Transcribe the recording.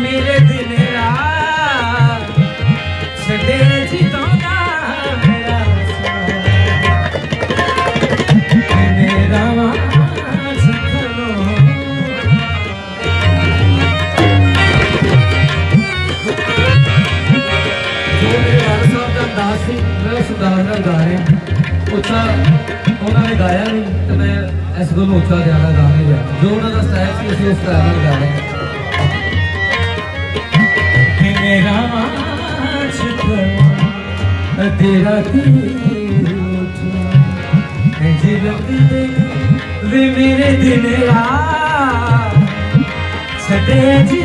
मेरे दिन रात छड़े जितना मेरा मेरा अंदाज से मैं उस अंदाज में गा रहे उच्चा उन्होंने गाया नहीं तो मैं इस को उच्चा ज्यादा गा नहीं रहा जो उन्होंने स्टाइल से उसी उस स्टाइल में गा रहे मेरा तेरा वे मेरे दिन रात छठे जी